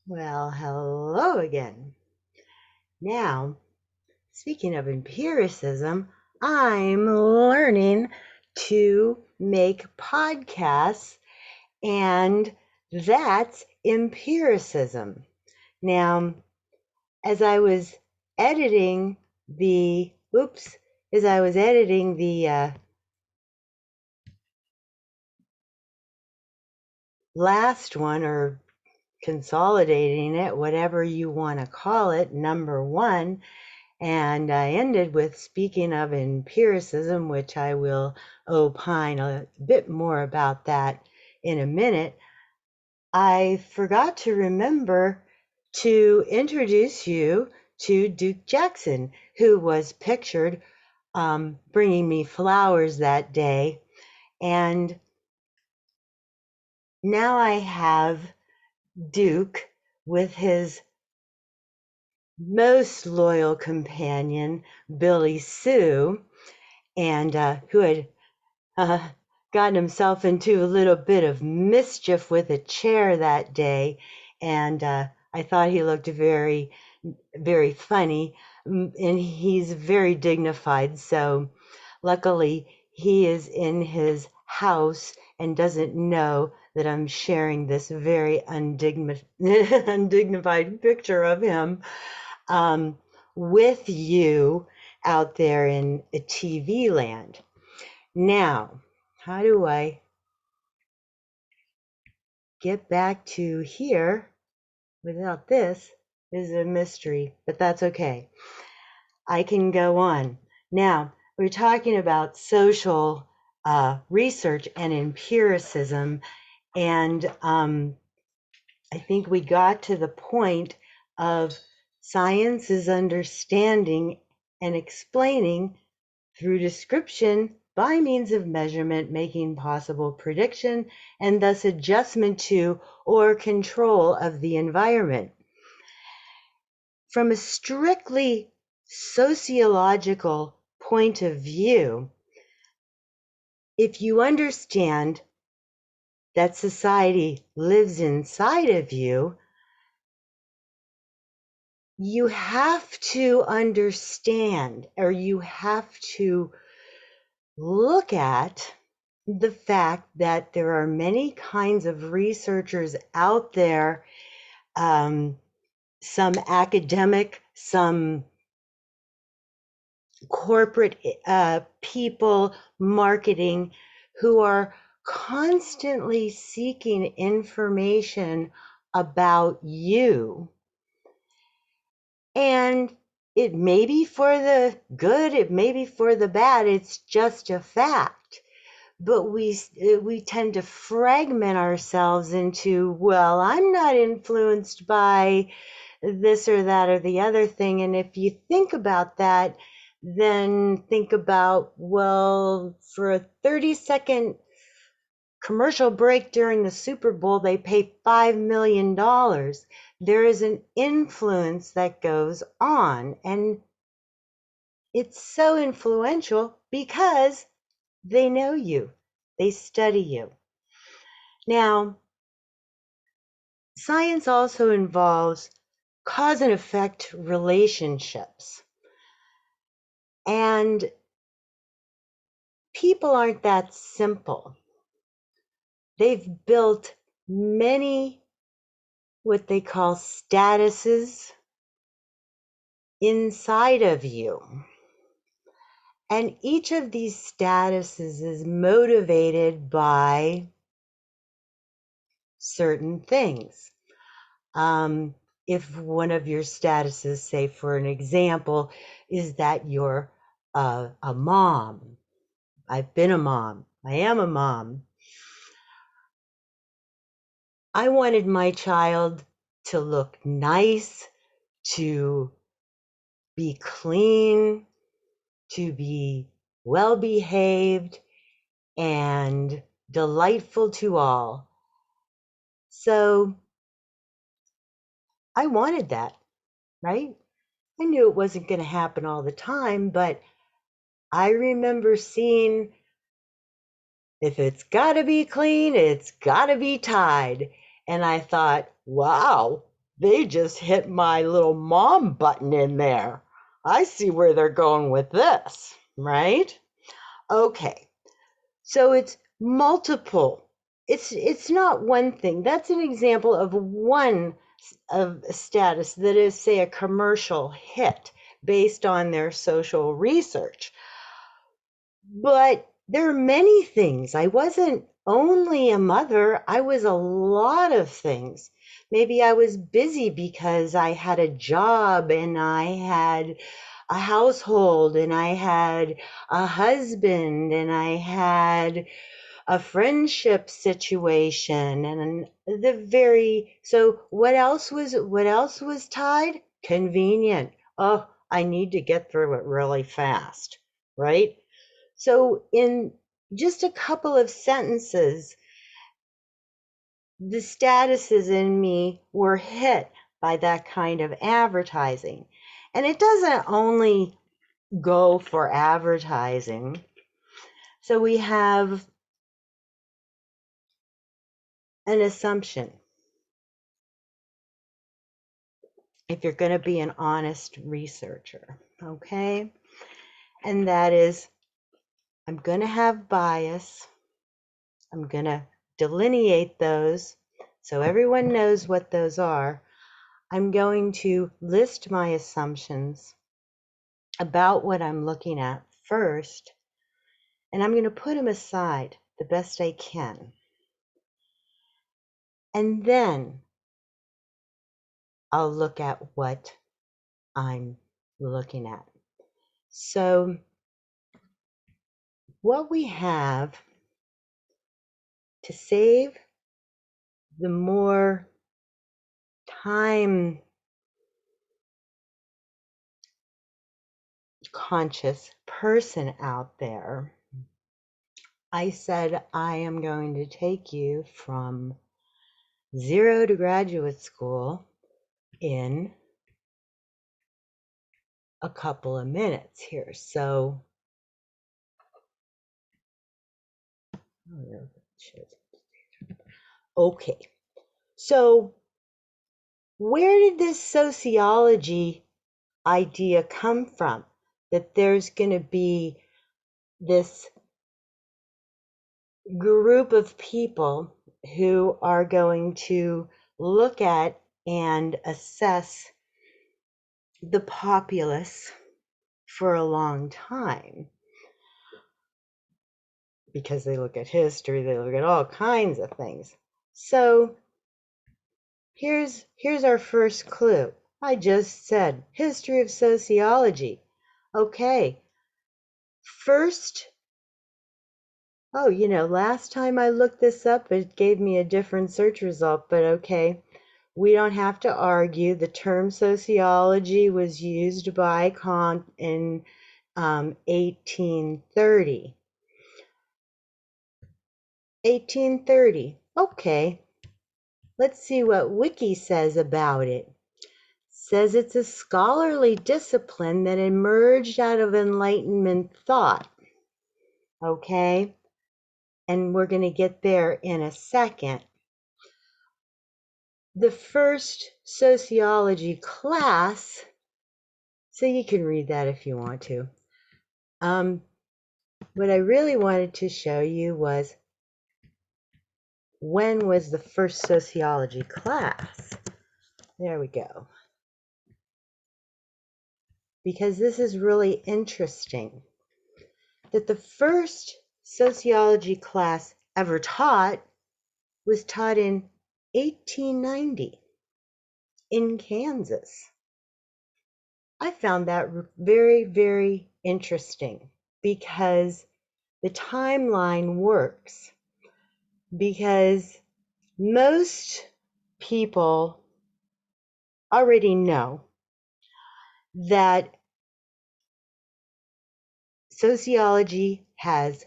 Well, hello again. Now, speaking of empiricism, I'm learning to make podcasts, and that's empiricism. Now, as I was editing the, oops, as I was editing the last one, or consolidating it, whatever you want to call it, number one, and I ended with speaking of empiricism, which I will opine a bit more about that in a minute. I forgot to remember to introduce you to Duke Jackson, who was pictured bringing me flowers that day. And now I have Duke with his most loyal companion, Billy Sue, and who had uh, gotten himself into a little bit of mischief with a chair that day. And I thought he looked very, very funny. And he's very dignified. So luckily, he is in his house and doesn't know that I'm sharing this very undignified picture of him with you out there in TV land. Now, how do I get back to here without this is a mystery, but that's okay. I can go on. Now, we're talking about social research and empiricism, and I think we got to the point of science is understanding and explaining through description by means of measurement, making possible prediction and thus adjustment to or control of the environment. From a strictly sociological point of view, if you understand that society lives inside of you, you have to understand, or you have to look at the fact that there are many kinds of researchers out there, some academic, some corporate people, marketing, who are constantly seeking information about you. And it may be for the good, it may be for the bad, it's just a fact. But we tend to fragment ourselves into, well, I'm not influenced by this or that or the other thing. And if you think about that, then think about, well, for a 30-second commercial break during the Super Bowl, they pay $5 million. There is an influence that goes on, and it's so influential because they know you, they study you. Now, science also involves cause and effect relationships. And people aren't that simple. They've built many what they call statuses inside of you. And each of these statuses is motivated by certain things. If one of your statuses, say for an example, is that you're a mom, I've been a mom, I am a mom, I wanted my child to look nice, to be clean, to be well behaved, and delightful to all. So I wanted that, right? I knew it wasn't going to happen all the time, but I remember seeing, if it's got to be clean, it's got to be tied. And I thought, wow, they just hit my little mom button in there. I see where they're going with this, right? Okay, so it's multiple. It's not one thing. That's an example of one of status that is, say, a commercial hit based on their social research. But there are many things. I wasn't only a mother, I was a lot of things. Maybe I was busy because I had a job and I had a household and I had a husband and I had a friendship situation and so what else was tied? Convenient. Oh, I need to get through it really fast, right? So in just a couple of sentences, the statuses in me were hit by that kind of advertising. And it doesn't only go for advertising. So we have an assumption. If you're going to be an honest researcher, okay? And that is, I'm going to have bias. I'm going to delineate those so everyone knows what those are. I'm going to list my assumptions about what I'm looking at first, and I'm going to put them aside the best I can. And then I'll look at what I'm looking at. So what we have, to save the more time conscious person out there, I said I am going to take you from 0 to graduate school in a couple of minutes here. So, okay. So where did this sociology idea come from? That there's going to be this group of people who are going to look at and assess the populace for a long time, because they look at history, they look at all kinds of things. So here's our first clue. I just said history of sociology. Okay, first, last time I looked this up, it gave me a different search result, but okay. We don't have to argue. The term sociology was used by Kant in 1830. 1830. Okay, let's see what Wiki says about it. Says it's a scholarly discipline that emerged out of Enlightenment thought. Okay, and we're going to get there in a second. The first sociology class, so you can read that if you want to. What I really wanted to show you was, when was the first sociology class? There we go. Because this is really interesting. That the first sociology class ever taught was taught in 1890 in Kansas. I found that very, very interesting because the timeline works. Because most people already know that sociology has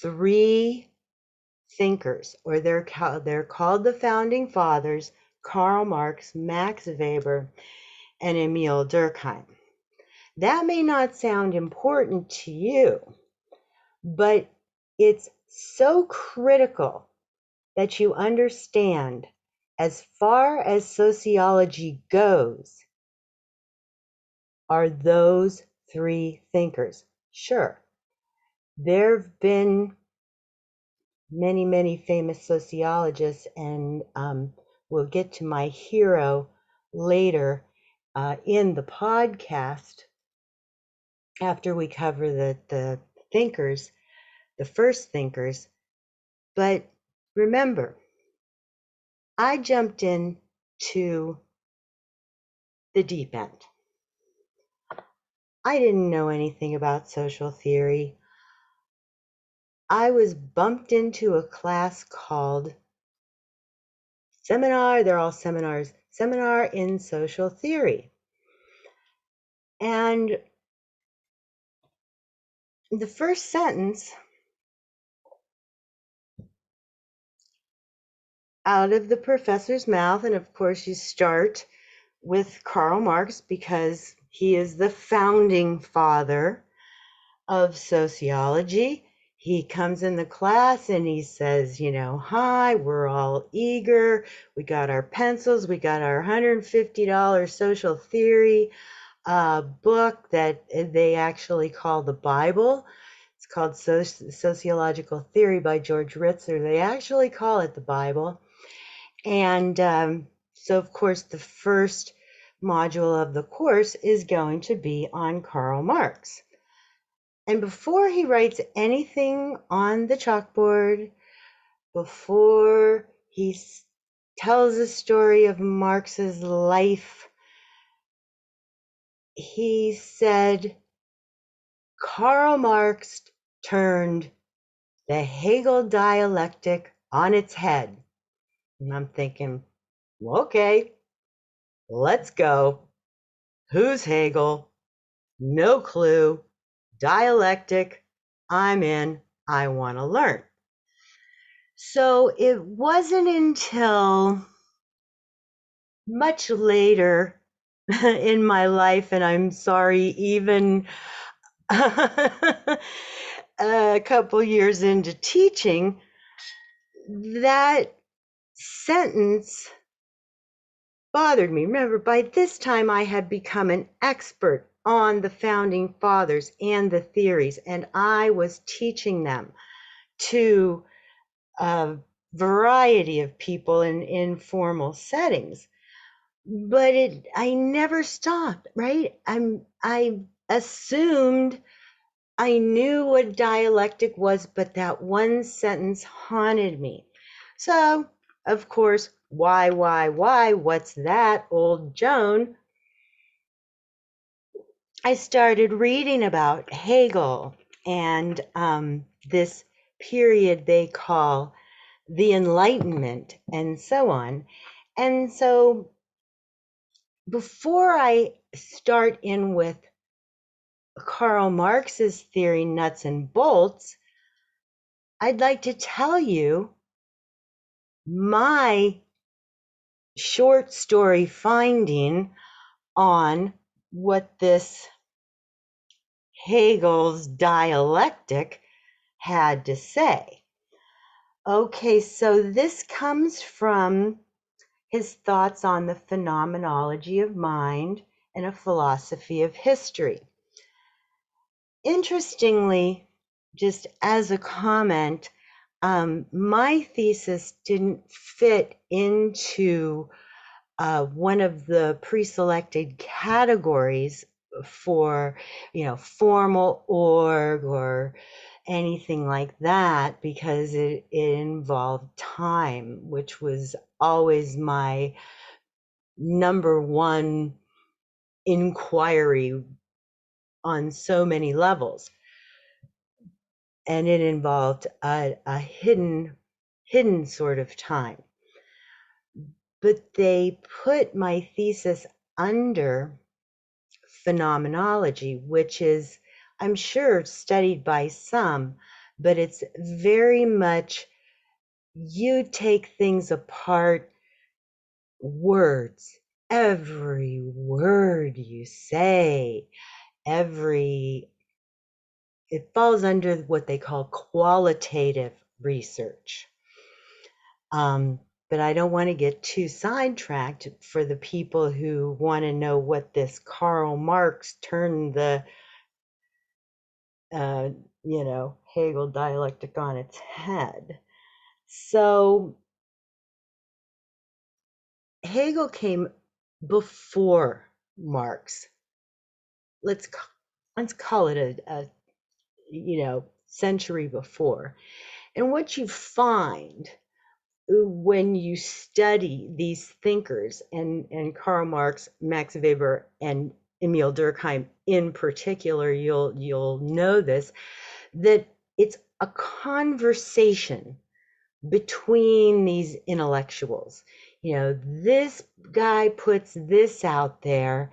3 thinkers, or they're called the founding fathers: Karl Marx, Max Weber, and Emil Durkheim. That may not sound important to you, but it's so critical that you understand as far as sociology goes, are those three thinkers. Sure, there have been many, many famous sociologists, and we'll get to my hero later in the podcast after we cover the thinkers, the first thinkers. But remember, I jumped in to the deep end. I didn't know anything about social theory. I was bumped into a class called Seminar, they're all seminars, Seminar in Social Theory. And the first sentence out of the professor's mouth, and of course you start with Karl Marx because he is the founding father of sociology. He comes in the class and he says, hi, we're all eager. We got our pencils. We got our $150 social theory book that they actually call the Bible. It's called Sociological Theory by Georg Hegel. They actually call it the Bible. And so, of course, the first module of the course is going to be on Karl Marx. And before he writes anything on the chalkboard, before he tells the story of Marx's life, he said, Karl Marx turned the Hegel dialectic on its head. And I'm thinking, okay, let's go. Who's Hegel? No clue. Dialectic. I'm in. I want to learn. So it wasn't until much later in my life, and I'm sorry, even a couple years into teaching, that sentence bothered me. Remember, by this time I had become an expert on the founding fathers and the theories, and I was teaching them to a variety of people in informal settings. But I never stopped, right? I assumed I knew what dialectic was, but that one sentence haunted me. So, of course, why, what's that, old Joan? I started reading about Hegel and this period they call the Enlightenment and so on. And so before I start in with Karl Marx's theory, nuts and bolts, I'd like to tell you my short story finding on what this Hegel's dialectic had to say. Okay, so this comes from his thoughts on the phenomenology of mind and a philosophy of history. Interestingly, just as a comment, my thesis didn't fit into one of the pre-selected categories for, formal org or anything like that, because it involved time, which was always my number one inquiry on so many levels. And it involved a hidden sort of time. But they put my thesis under phenomenology, which is, I'm sure, studied by some, but it's very much you take things apart, words, every word you say, it falls under what they call qualitative research. But I don't want to get too sidetracked for the people who want to know what this Karl Marx turned the, uh, Hegel dialectic on its head. So Hegel came before Marx. Let's call it a century before. And what you find when you study these thinkers and Karl Marx, Max Weber, and Emil Durkheim in particular, you'll know this, that it's a conversation between these intellectuals. This guy puts this out there,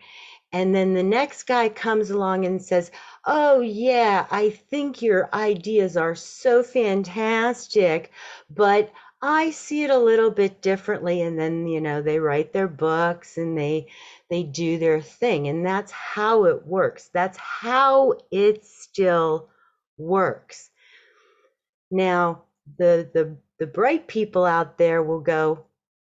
and then the next guy comes along and says, "Oh, yeah, I think your ideas are so fantastic, but I see it a little bit differently." And then, they write their books and they do their thing. And that's how it works. That's how it still works. Now, the bright people out there will go,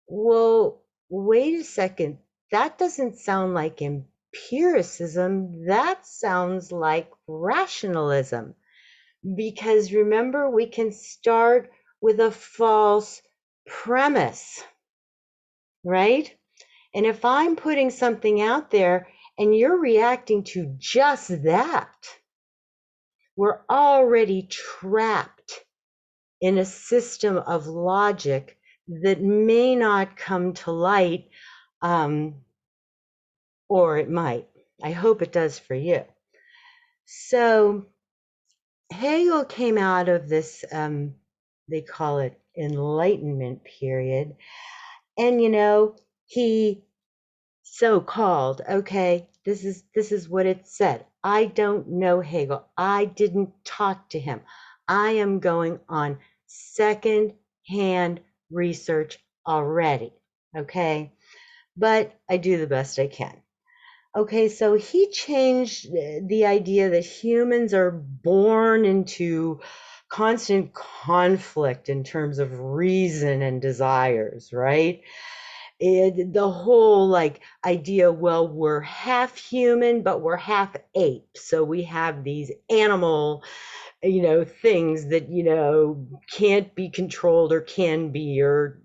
"Well, wait a second. That doesn't sound like empiricism. That sounds like rationalism." Because remember, we can start with a false premise, right? And if I'm putting something out there and you're reacting to just that, we're already trapped in a system of logic that may not come to light, or it might. I hope it does for you. So Hegel came out of this, they call it Enlightenment period. And, he so-called, okay, this is what it said. I don't know Hegel. I didn't talk to him. I am going on second-hand research already, okay? But I do the best I can. Okay, so he changed the idea that humans are born into constant conflict in terms of reason and desires, right? The whole idea, well, we're half human, but we're half ape. So we have these animal, things that, can't be controlled or can be, or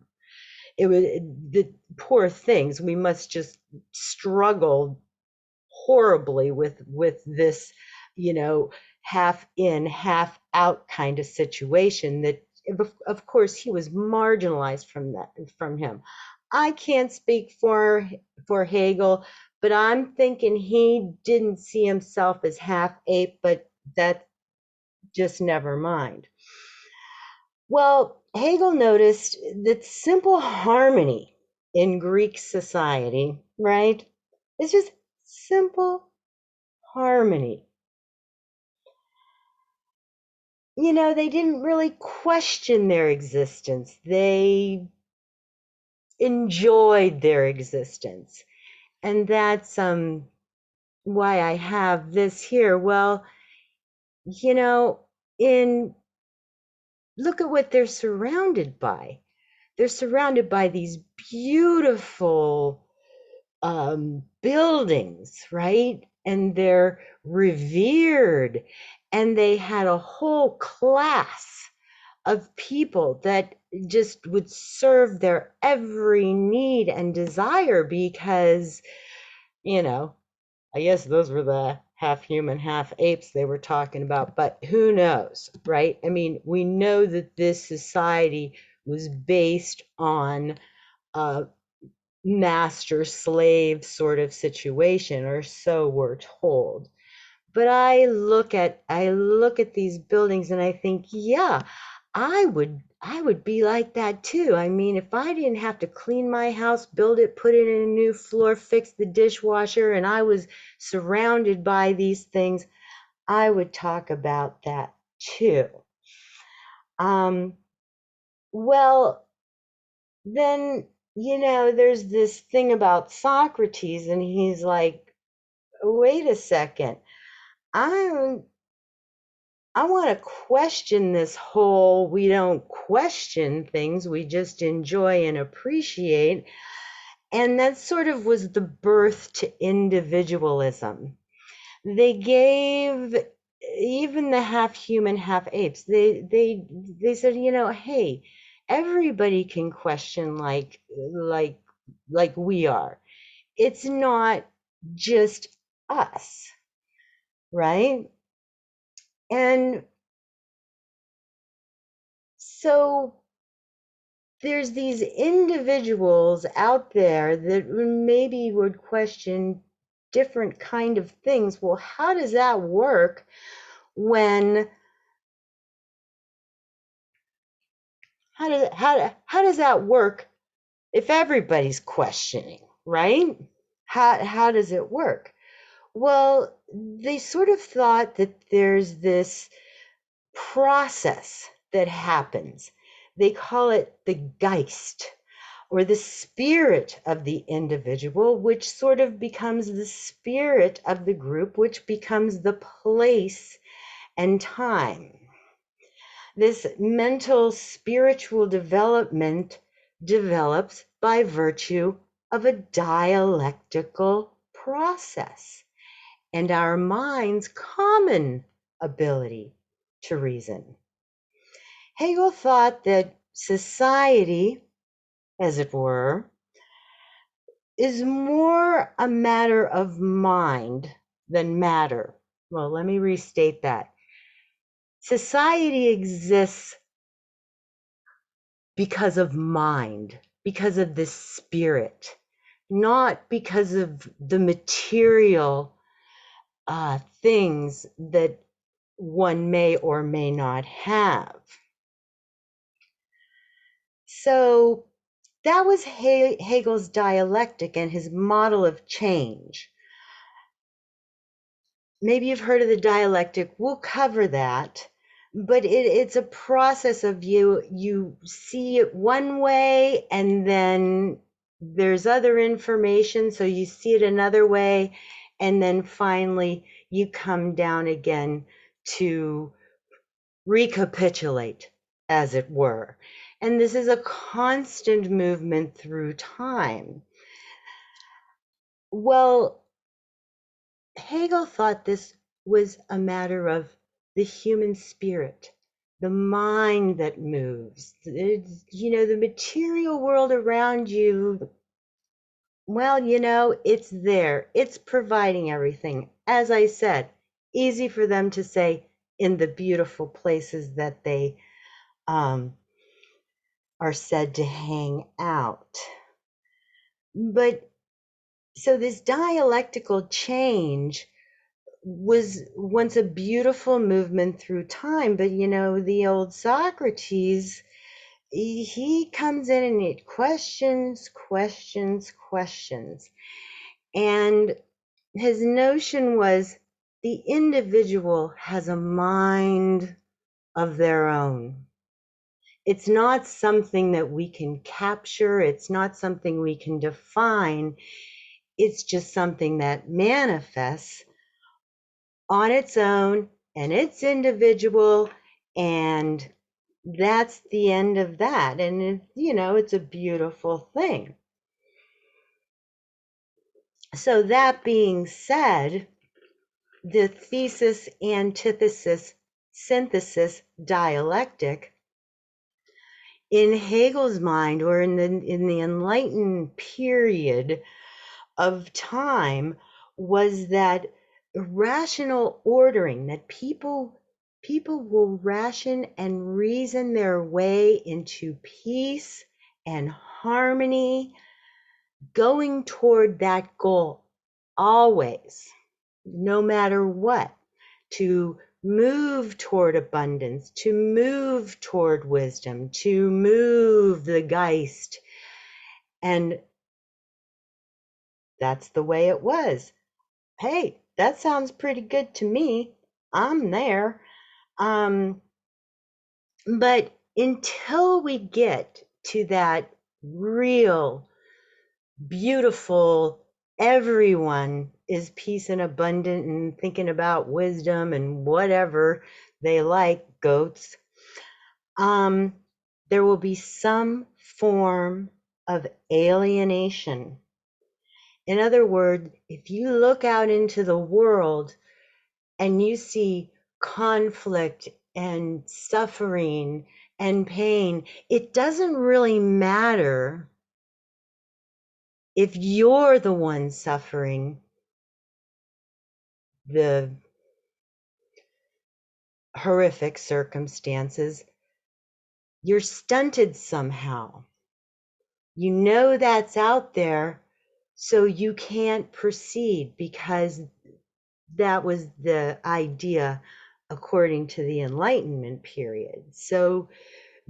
it was the poor things. We must just struggle horribly with this, half in, half out kind of situation that, of course, he was marginalized from him. I can't speak for Hegel, but I'm thinking he didn't see himself as half ape, but that just never mind. Well, Hegel noticed that simple harmony in Greek society, right? It's just simple harmony. They didn't really question their existence. They enjoyed their existence. And that's why I have this here. Well, in look at what they're surrounded by. They're surrounded by these beautiful buildings, right? And they're revered. And they had a whole class of people that just would serve their every need and desire because, I guess those were the half human, half apes they were talking about, but who knows, right? I mean, we know that this society was based on a master slave sort of situation, or so we're told. But I look at these buildings and I think, yeah, I would be like that too. I mean, if I didn't have to clean my house, build it, put it in a new floor, fix the dishwasher, and I was surrounded by these things, I would talk about that too. Well, then, there's this thing about Socrates, and he's like, wait a second. I'm I want to question this whole we don't question things, we just enjoy and appreciate. And that sort of was the birth to individualism. They gave even the half human, half apes, they said, hey, everybody can question like we are. It's not just us, right? And so there's these individuals out there that maybe would question different kind of things. Well, how does that work when how does that work if everybody's questioning, right? How does it work? Well, they sort of thought that there's this process that happens. They call it the Geist, or the spirit of the individual, which sort of becomes the spirit of the group, which becomes the place and time. This mental spiritual development develops by virtue of a dialectical process and our mind's common ability to reason. Hegel thought that society, as it were, is more a matter of mind than matter. Well, let me restate that. Society exists because of mind, because of the spirit, not because of the material things that one may or may not have. So that was Hegel's dialectic and his model of change. Maybe you've heard of the dialectic. We'll cover that. But it's a process of you see it one way and then there's other information, so you see it another way, and then finally you come down again to recapitulate, as it were. And this is a constant movement through time. Well, Hegel thought this was a matter of the human spirit, the mind that moves. The material world around you, well, it's there. It's providing everything. As I said, easy for them to say in the beautiful places that they are said to hang out. But so this dialectical change was once a beautiful movement through time, but the old Socrates, he comes in and it questions, and his notion was the individual has a mind of their own. It's not something that we can capture, it's not something we can define, it's just something that manifests on its own, and it's individual, and that's the end of that. And it's a beautiful thing. So that being said, the thesis, antithesis, synthesis dialectic in Hegel's mind, or in the enlightened period of time, was that rational ordering, that people will ration and reason their way into peace and harmony, going toward that goal always, no matter what, to move toward abundance, to move toward wisdom, to move the Geist. And that's the way it was. Hey, that sounds pretty good to me. I'm there. But until we get to that real, beautiful, everyone is peace and abundant and thinking about wisdom and whatever, they like goats, there will be some form of alienation. In other words, if you look out into the world and you see conflict and suffering and pain, it doesn't really matter if you're the one suffering the horrific circumstances. You're stunted somehow. You know that's out there, so you can't proceed because that was the idea according to the Enlightenment period. So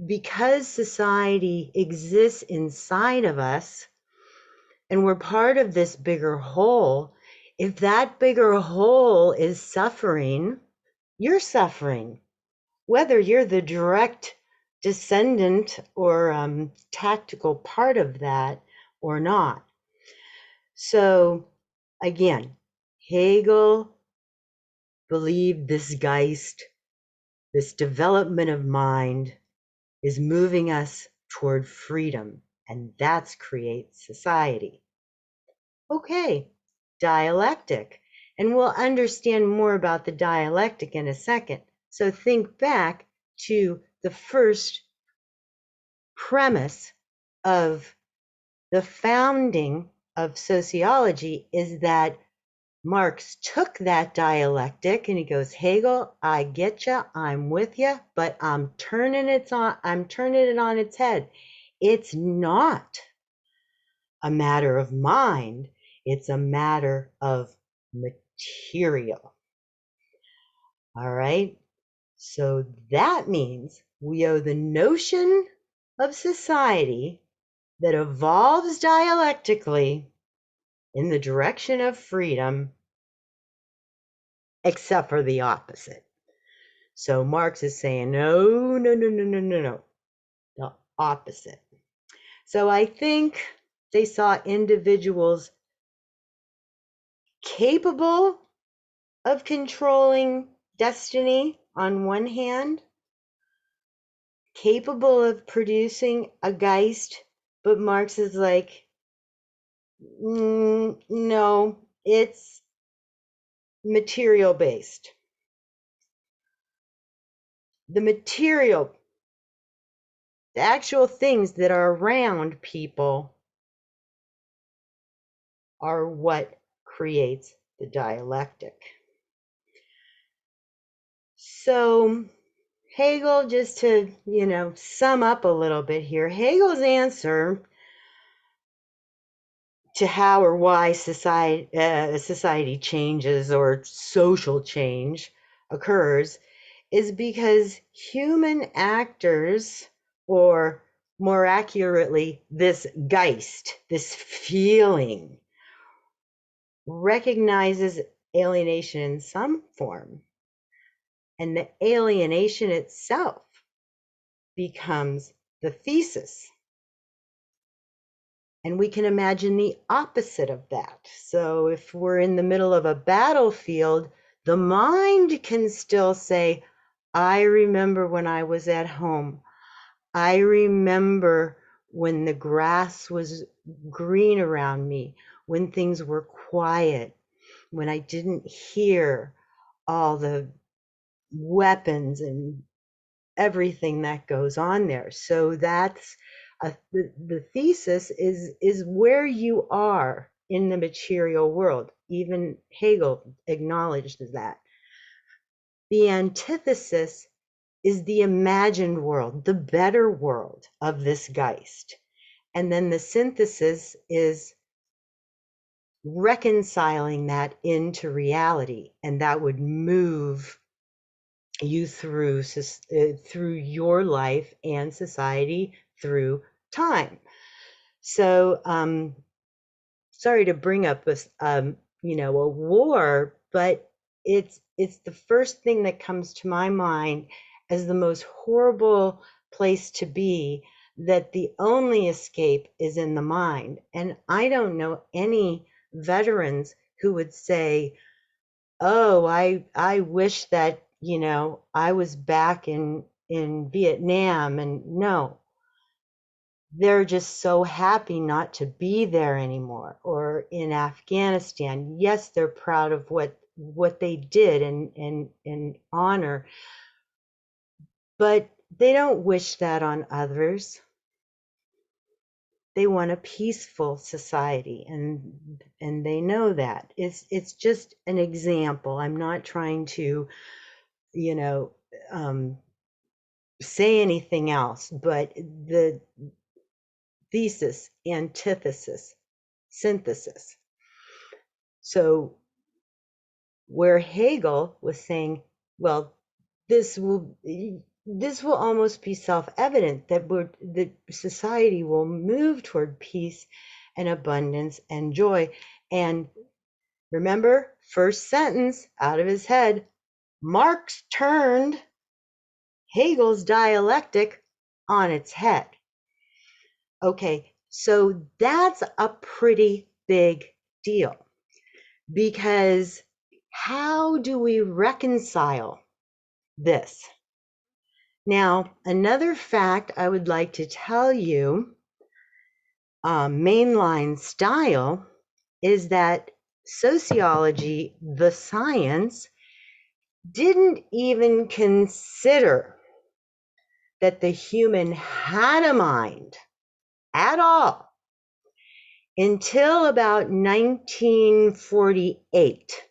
because society exists inside of us and we're part of this bigger whole, if that bigger whole is suffering, you're suffering, whether you're the direct descendant or tactical part of that or not. So again, Hegel believed this Geist, this development of mind, is moving us toward freedom, and that's creates society. Okay, dialectic. And we'll understand more about the dialectic in a second. So think back to the first premise of the founding of sociology is that Marx took that dialectic and he goes, Hegel, I get you, I'm with you, but I'm turning it on its head. It's not a matter of mind, it's a matter of material. All right. So that means we owe the notion of society that evolves dialectically in the direction of freedom, except for the opposite. So Marx is saying, no, the opposite. So I think they saw individuals capable of controlling destiny on one hand, capable of producing a Geist, but Marx is like, no, it's material based. The material, the actual things that are around people are what creates the dialectic. So Hegel, just to, sum up a little bit here, Hegel's answer to how or why society changes or social change occurs is because human actors, or more accurately, this Geist, this feeling, recognizes alienation in some form. And the alienation itself becomes the thesis. And we can imagine the opposite of that. So if we're in the middle of a battlefield, the mind can still say, I remember when I was at home. I remember when the grass was green around me, when things were quiet, when I didn't hear all the weapons and everything that goes on there. So that's the thesis is where you are in the material world. Even Hegel acknowledged that. The antithesis is the imagined world, the better world of this Geist. And then the synthesis is reconciling that into reality, and that would move you through your life and society through time. So sorry to bring up this a war, but it's the first thing that comes to my mind as the most horrible place to be, that the only escape is in the mind. And I don't know any veterans who would say, oh, I wish that I was back in Vietnam, and no, they're just so happy not to be there anymore. Or in Afghanistan, yes, they're proud of what they did and honor, but they don't wish that on others. They want a peaceful society, and they know that. It's just an example. I'm not trying to, you know, say anything else, but the thesis, antithesis, synthesis. So where Hegel was saying, well, this will almost be self-evident that society will move toward peace and abundance and joy. And remember, first sentence out of his head, Marx turned Hegel's dialectic on its head. Okay, so that's a pretty big deal, because how do we reconcile this? Now, another fact I would like to tell you, mainline style, is that sociology, the science, didn't even consider that the human had a mind at all until about 1948.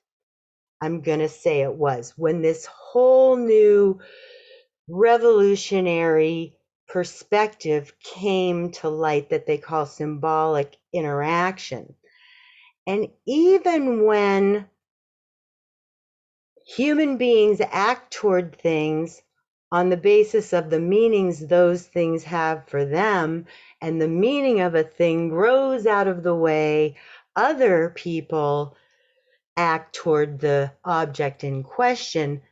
I'm going to say it was, when this whole new revolutionary perspective came to light that they call symbolic interaction. And even when human beings act toward things on the basis of the meanings those things have for them, and the meaning of a thing grows out of the way other people act toward the object in question,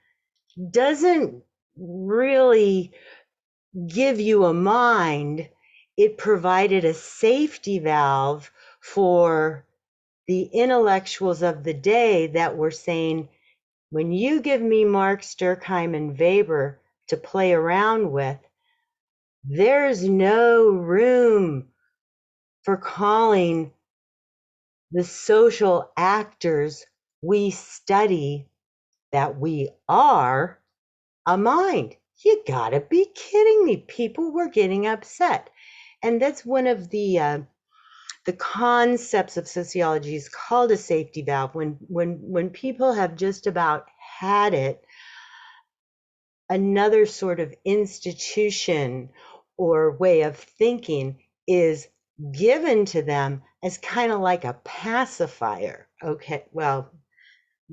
doesn't really give you a mind. It provided a safety valve for the intellectuals of the day that were saying, when you give me Marx, Durkheim, and Weber to play around with, there's no room for calling the social actors we study, that we are, a mind. You gotta be kidding me. People were getting upset. And that's one of the concepts of sociology, is called a safety valve. When people have just about had it, another sort of institution or way of thinking is given to them as kind of like a pacifier. Okay, well,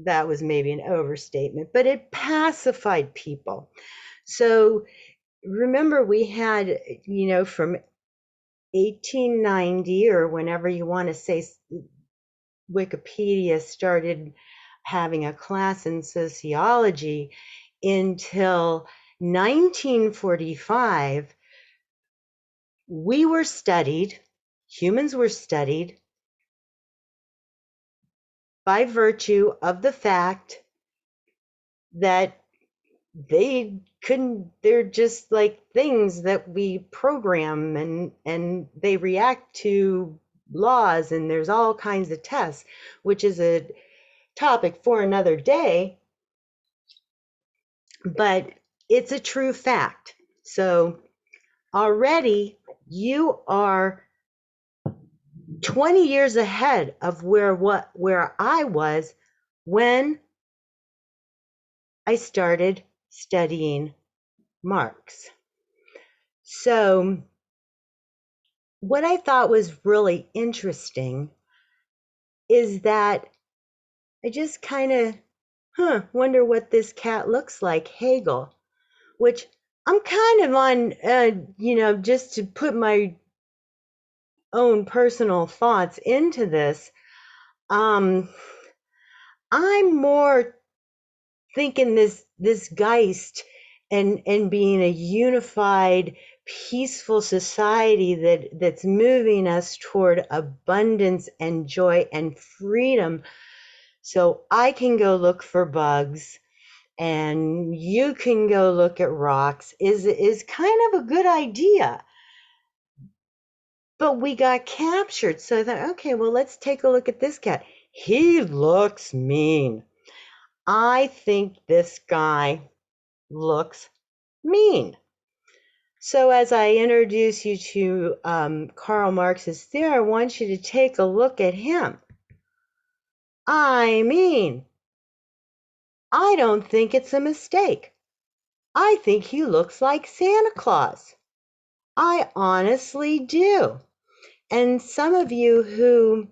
that was maybe an overstatement, but it pacified people. So remember, we had, from 1890, or whenever you want to say Wikipedia started having a class in sociology, until 1945, humans were studied by virtue of the fact that they're just like things that we program, and they react to laws, and there's all kinds of tests, which is a topic for another day, but it's a true fact. So already you are 20 years ahead of where I was when I started studying Marx. So what I thought was really interesting is that I just kind of wonder what this cat looks like, Hegel, which I'm kind of on, just to put my own personal thoughts into this. I'm more thinking this Geist and being a unified, peaceful society that's moving us toward abundance and joy and freedom, so I can go look for bugs and you can go look at rocks is kind of a good idea. But we got captured. So that, okay, well, let's take a look at this cat. He looks mean. I think this guy looks mean. So as I introduce you to Karl Marx's theory, I want you to take a look at him. I mean, I don't think it's a mistake. I think he looks like Santa Claus. I honestly do. And some of you who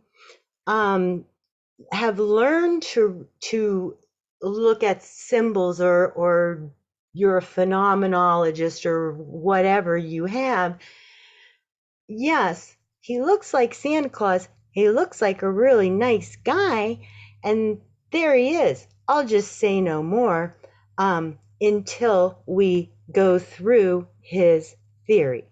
have learned to look at symbols, or you're a phenomenologist or whatever you have, yes, he looks like Santa Claus. He looks like a really nice guy, and there he is. I'll just say no more until we go through his theory.